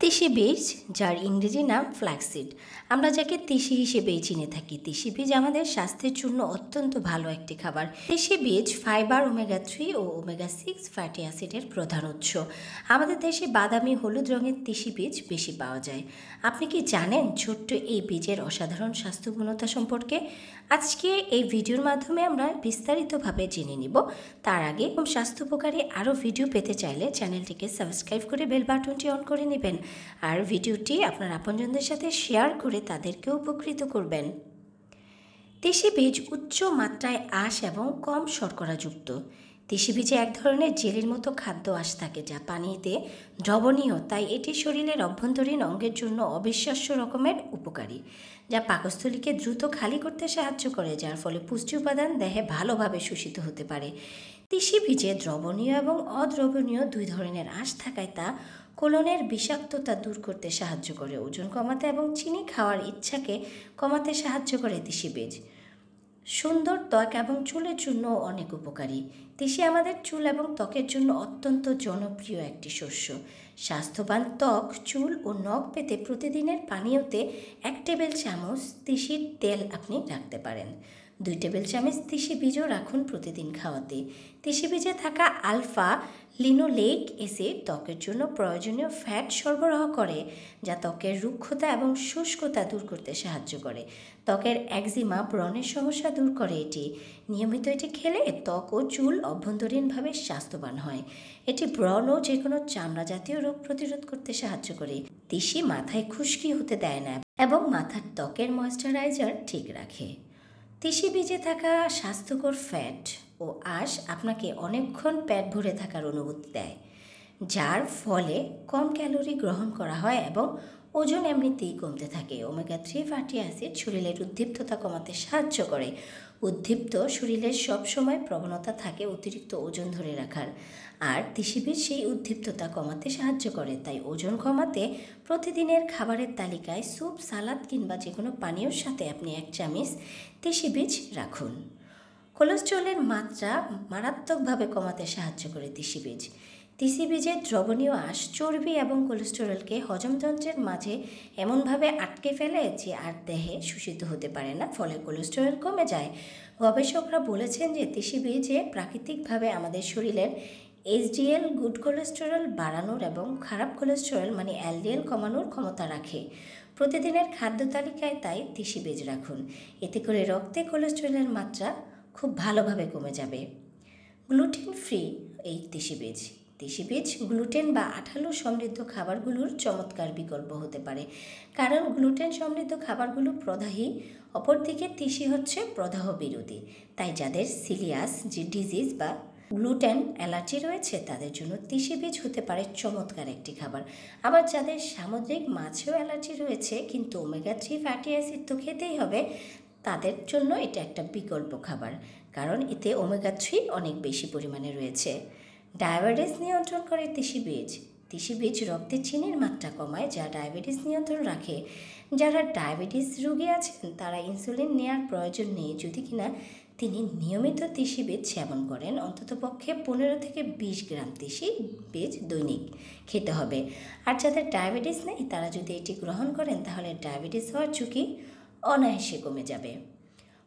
তিসি বীজ, যার ইংরেজি নাম ফ্ল্যাক্সিড, আমরা যাকে তিসি হিসেবেই চিনে থাকি। তিসি বীজ আমাদের স্বাস্থ্যের জন্য অত্যন্ত ভালো একটি খাবার। তিসি বীজ ফাইবার, ওমেগা-3 ও ওমেগা-6 ফ্যাটি অ্যাসিডের প্রধান উৎস। আমাদের দেশে বাদামি হলুদ রঙের তিসি বীজ বেশি পাওয়া যায়। আপনি কি জানেন ছোট্ট এই বীজের অসাধারণ স্বাস্থ্যগুণতা সম্পর্কে? আজকে এই ভিডিওর মাধ্যমে আমরা বিস্তারিতভাবে জেনে নিব। তার আগে স্বাস্থ্যোপকারী আরও ভিডিও পেতে চাইলে চ্যানেলটিকে সাবস্ক্রাইব করে বেল বাটনটি অন করে নেবেন, আর ভিডিওটি আপনার আপনজনদের সাথে শেয়ার করে তাদেরকেও উপকৃত করবেন। তিসি বীজ উচ্চ মাত্রায় আঁশ এবং কম শর্করাযুক্ত। তিসি বীজে এক ধরনের জেলির মতো খাদ্য আঁশ থাকে, যা পানিতে দ্রবণীয়, তাই এটি শরীরের অভ্যন্তরীণ অঙ্গের জন্য অবিশ্বাস্য রকমের উপকারী, যা পাকস্থলীকে দ্রুত খালি করতে সাহায্য করে, যার ফলে পুষ্টি উপাদান দেহে ভালোভাবে শোষিত হতে পারে। তিসি বীজে দ্রবণীয় এবং অদ্রবণীয় দুই ধরনের আঁশ থাকায় তা কোলনের বিষাক্ততা দূর করতে সাহায্য করে, ওজন কমাতে এবং চিনি খাওয়ার ইচ্ছাকে কমাতে সাহায্য করে। তিসি বীজ সুন্দর ত্বক এবং চুলের জন্য অনেক উপকারী। তিসি আমাদের চুল এবং ত্বকের জন্য অত্যন্ত জনপ্রিয় একটি শস্য। স্বাস্থ্যবান ত্বক, চুল ও নখ পেতে প্রতিদিনের পানীয়তে 1 টেবিল চামচ তিসির তেল আপনি রাখতে পারেন। 2 টেবিল চামচ তিসি বীজও রাখুন প্রতিদিন খাওয়াতে। তিসি বীজে থাকা আলফা লিনোলেইক অ্যাসিড ত্বকের জন্য প্রয়োজনীয় ফ্যাট সরবরাহ করে, যা ত্বকের রুক্ষতা এবং শুষ্কতা দূর করতে সাহায্য করে। ত্বকের একজিমা, ব্রণের সমস্যা দূর করে এটি। নিয়মিত এটি খেলে ত্বক ও চুল অভ্যন্তরীণভাবে স্বাস্থ্যবান হয়। এটি ব্রণ ও যে কোনো চামড়া জাতীয় রোগ প্রতিরোধ করতে সাহায্য করে। তিসি মাথায় খুশকি হতে দেয় না এবং মাথার ত্বকের ময়েশ্চারাইজার ঠিক রাখে। তিসি বীজে থাকা স্বাস্থ্যকর ফ্যাট ও আঁশ আপনাকে অনেকক্ষণ পেট ভরে থাকার অনুভূতি দেয়, যার ফলে কম ক্যালোরি গ্রহণ করা হয় এবং ওজন এমনিতেই কমতে থাকে। ওমেগা-3 ফ্যাটি অ্যাসিড শরীরের উদ্দীপ্ততা কমাতে সাহায্য করে। উদ্দীপ্ত শরীরের সবসময় প্রবণতা থাকে অতিরিক্ত ওজন ধরে রাখার, আর তিসি বীজ সেই উদ্দীপ্ততা কমাতে সাহায্য করে। তাই ওজন কমাতে প্রতিদিনের খাবারের তালিকায় স্যুপ, সালাদ কিংবা যে কোনো পানীয়র সাথে আপনি 1 চামচ তিসি বীজ রাখুন। কোলেস্টেরলের মাত্রা মারাত্মকভাবে কমাতে সাহায্য করে তিসি বীজ। তিসি বীজের দ্রবণীয় আঁশ চর্বি এবং কোলেস্টেরলকে হজমতন্ত্রের মাঝে এমনভাবে আটকে ফেলে যে আর দেহে শোষিত হতে পারে না, ফলে কোলেস্টেরল কমে যায়। গবেষকরা বলেছেন যে তিসি বীজে প্রাকৃতিকভাবে আমাদের শরীরের এইচডিএল গুড কোলেস্টেরল বাড়ানোর এবং খারাপ কোলেস্টেরল মানে এলডিএল কমানোর ক্ষমতা রাখে। প্রতিদিনের খাদ্য তালিকায় তাই তিসি বীজ রাখুন, এতে করে রক্তে কোলেস্টেরলের মাত্রা খুব ভালোভাবে কমে যাবে। গ্লুটেন ফ্রি এই তিসি বীজ। তিসি বীজ গ্লুটেন বা আঠালো সমৃদ্ধ খাবারগুলোর চমৎকার বিকল্প হতে পারে, কারণ গ্লুটেন সমৃদ্ধ খাবারগুলো প্রদাহী। অপরদিকে তিসি হচ্ছে প্রদাহ বিরোধী, তাই যাদের সিলিয়াস ডিজিজ বা গ্লুটেন অ্যালার্জি রয়েছে তাদের জন্য তিসি বীজ হতে পারে চমৎকার একটি খাবার। আবার যাদের সামুদ্রিক মাছেও অ্যালার্জি রয়েছে কিন্তু ওমেগা-3 ফ্যাটি অ্যাসিড তো খেতেই হবে, তাদের জন্য এটা একটা বিকল্প খাবার, কারণ এতে ওমেগা-3 অনেক বেশি পরিমাণে রয়েছে। ডায়াবেটিস নিয়ন্ত্রণ করে তিসি বীজ। তিসি বীজ রক্তে চিনির মাত্রা কমায়, যা ডায়াবেটিস নিয়ন্ত্রণ রাখে। যারা ডায়াবেটিস রোগী আছেন তারা ইনসুলিন নেওয়ার প্রয়োজন নেই যদি কিনা তিনি নিয়মিত তিসি বীজ সেবন করেন। অন্ততপক্ষে 15 থেকে 20 গ্রাম তিসি বীজ দৈনিক খেতে হবে। আর যাদের ডায়াবেটিস নেই তারা যদি এটি গ্রহণ করেন তাহলে ডায়াবেটিস হওয়ার ঝুঁকি অনায়াসে কমে যাবে।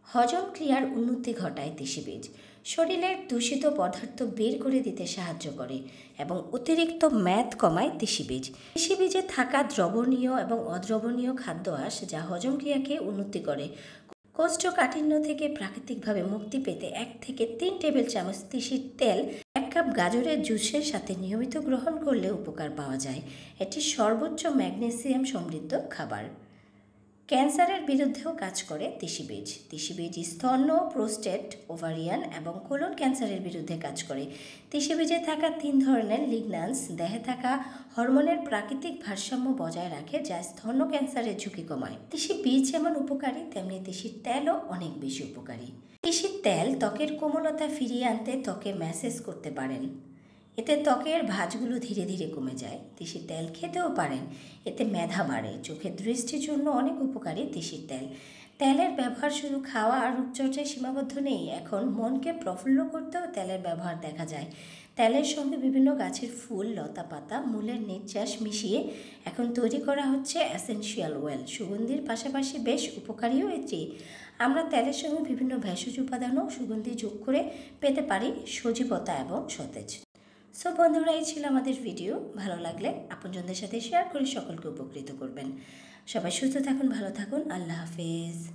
হজম ক্রিয়ার উন্নতি ঘটায় তিসি বীজ। শরীরের দূষিত পদার্থ বের করে দিতে সাহায্য করে এবং অতিরিক্ত মেদ কমায় তিসি বীজ। তিসি বীজে থাকা দ্রবণীয় এবং অদ্রবণীয় খাদ্য আঁশ যা হজম ক্রিয়াকে উন্নতি করে। কোষ্ঠকাঠিন্য থেকে প্রাকৃতিকভাবে মুক্তি পেতে 1 থেকে 3 টেবিল চামচ তিসির তেল 1 কাপ গাজরের জুসের সাথে নিয়মিত গ্রহণ করলে উপকার পাওয়া যায়। এটি সর্বোচ্চ ম্যাগনেসিয়াম সমৃদ্ধ খাবার। ক্যান্সারের বিরুদ্ধেও কাজ করে তিসি বীজ। তিসি বীজ স্তন, প্রোস্টেট, ওভারিয়ান এবং কোলন ক্যান্সারের বিরুদ্ধে কাজ করে। তিসি বীজে থাকা 3 ধরনের লিগন্যান্স দেহে থাকা হরমোনের প্রাকৃতিক ভারসাম্য বজায় রাখে, যা স্তন ক্যান্সারের ঝুঁকি কমায়। তিসি বীজ যেমন উপকারী তেমনি তিসির তেলও অনেক বেশি উপকারী। তিসির তেল ত্বকের কোমলতা ফিরিয়ে আনতে ত্বকে ম্যাসেজ করতে পারেন, এতে ত্বকের ভাঁজগুলো ধীরে ধীরে কমে যায়। তিসির তেল খেতেও পারেন, এতে মেধা বাড়ে। চোখের দৃষ্টির জন্য অনেক উপকারী তিসির তেল। তেলের ব্যবহার শুধু খাওয়া আর রূপচর্চায় সীমাবদ্ধ নেই, এখন মনকে প্রফুল্ল করতেও তেলের ব্যবহার দেখা যায়। তেলের সঙ্গে বিভিন্ন গাছের ফুল, লতা পাতা, মূলের নির্যাস মিশিয়ে এখন তৈরি করা হচ্ছে এসেনশিয়াল অয়েল। সুগন্ধির পাশাপাশি বেশ উপকারীও এটি। আমরা তেলের সঙ্গে বিভিন্ন ভেষজ উপাদানও সুগন্ধি যোগ করে পেতে পারি সজীবতা এবং সতেজ। সো বন্ধুরা, এই ছিল আমাদের ভিডিও। ভালো লাগলে আপনজনদের সাথে শেয়ার করে সকলকে উপকৃত করবেন। সবাই সুস্থ থাকুন, ভালো থাকুন। আল্লাহ হাফেজ।